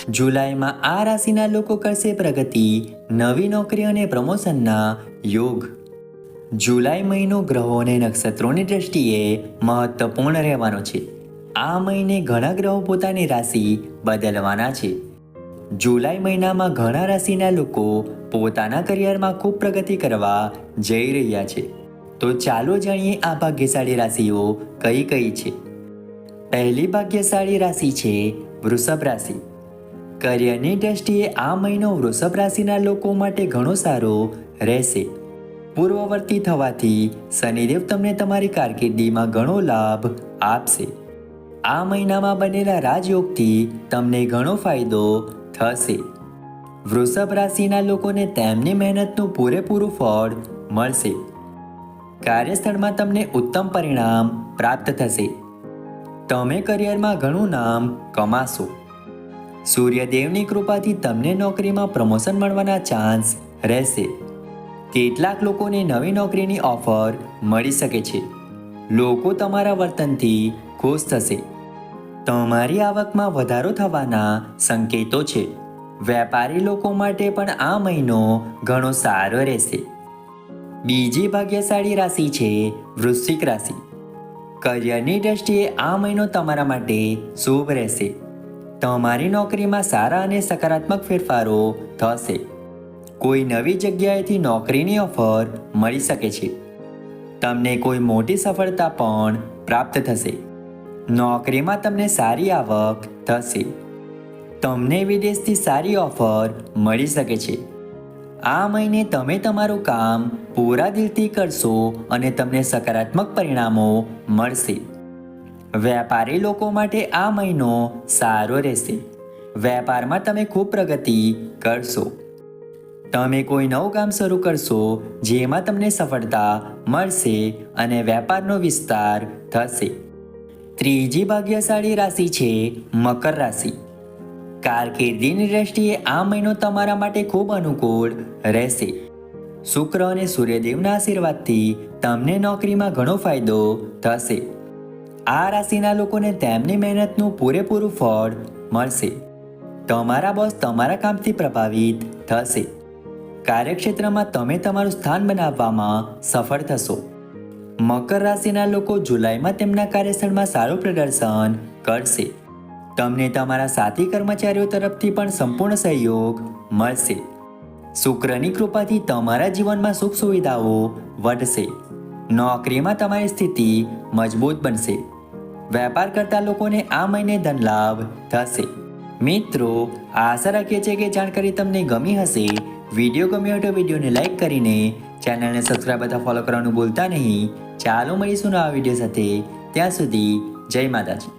જુલાઈમાં આ રાશિના લોકો કરશે પ્રગતિ, નવી નોકરી અને પ્રમોશનના યોગ. જુલાઈ મહિનો ગ્રહો અને નક્ષત્રોની દ્રષ્ટિએ મહત્વપૂર્ણ રહેવાનો છે. આ મહિને ઘણા ગ્રહો પોતાની રાશિ બદલવાના છે. જુલાઈ મહિનામાં ઘણા રાશિના લોકો પોતાના કરિયરમાં ખૂબ પ્રગતિ કરવા જઈ રહ્યા છે. તો ચાલો જાણીએ આ ભાગ્યશાળી રાશિઓ કઈ કઈ છે. પહેલી ભાગ્યશાળી રાશિ છે વૃષભ રાશિ. કરિયરની દ્રષ્ટિએ આ મહિનો વૃષભ રાશિના લોકો માટે ઘણો સારો રહેશે. પૂર્વવર્તી થવાથી શનિદેવ તમને તમારી કારકિર્દીમાં ઘણો લાભ આપશે. આ મહિનામાં બનેલા રાજયોગથી તમને ઘણો ફાયદો થશે. વૃષભ રાશિના લોકોને તેમની મહેનતનું પૂરેપૂરું ફળ મળશે. કાર્યસ્થળમાં તમને ઉત્તમ પરિણામ પ્રાપ્ત થશે. તમે કરિયરમાં ઘણું નામ કમાશો. સૂર્યદેવની કૃપાથી તમને નોકરીમાં પ્રમોશન મળવાના ચાન્સ રહેશે. કેટલાક લોકોને નવી નોકરીની ઓફર મળી શકે છે. લોકો તમારા વર્તનથી ખુશ થશે. તમારી આવકમાં વધારો થવાના સંકેતો છે. વેપારી લોકો માટે પણ આ મહિનો ઘણો સારો રહેશે. બીજી ભાગ્યશાળી રાશિ છે વૃશ્ચિક રાશિ. કરિયરની દ્રષ્ટિએ આ મહિનો તમારા માટે શુભ રહેશે. તમારી નોકરીમાં સારા અને સકારાત્મક ફેરફારો થશે. કોઈ નવી જગ્યાએથી નોકરીની ઓફર મળી શકે છે. તમને કોઈ મોટી સફળતા પણ પ્રાપ્ત થશે. નોકરીમાં તમને સારી આવક થશે. તમને વિદેશથી સારી ઓફર મળી શકે છે. આ મહિને તમે તમારું કામ પૂરા દિલથી કરશો અને તમને સકારાત્મક પરિણામો મળશે. વેપારી લોકો માટે આ મહિનો સારો રહેશે. વેપારમાં તમે ખૂબ પ્રગતિ કરશો. તમે કોઈ નવું કામ શરૂ કરશો જેમાં તમને સફળતા મળશે અને વેપારનો વિસ્તાર થશે. ત્રીજી ભાગ્યશાળી રાશિ છે મકર રાશિ. કારકિર્દીની દ્રષ્ટિએ આ મહિનો તમારા માટે ખૂબ અનુકૂળ રહેશે. શુક્ર અને સૂર્યદેવના આશીર્વાદથી તમને નોકરીમાં ઘણો ફાયદો થશે. આ રાશિના લોકોને તેમની મહેનતનું પૂરેપૂરું ફળ મળશે. તમારા બોસ તમારા કામથી પ્રભાવિત થશે. કાર્યક્ષેત્રમાં તમે તમારું સ્થાન બનાવવામાં સફળ થશો. મકર રાશિના લોકો જુલાઈમાં તેમના કાર્યસ્થળમાં સારું પ્રદર્શન કરશે. તમને તમારા સાથી કર્મચારીઓ તરફથી પણ સંપૂર્ણ સહયોગ મળશે. શુક્રની કૃપાથી તમારા જીવનમાં સુખ સુવિધાઓ વધશે. નોકરીમાં તમારી સ્થિતિ મજબૂત બનશે. વેપાર કરતા લોકોને આ મહિને ધન લાભ થશે. મિત્રો, આશા રાખીએ છીએ કે જાણકારી તમને ગમી હશે. વિડીયો ગમ્યો હોય તો વિડીયોને લાઈક કરીને ચેનલને સબસ્ક્રાઈબ તથા ફોલો કરવાનું ભૂલતા નહીં. ચાલો મળીશું નવા વિડીયો સાથે. ત્યાં સુધી જય માતાજી.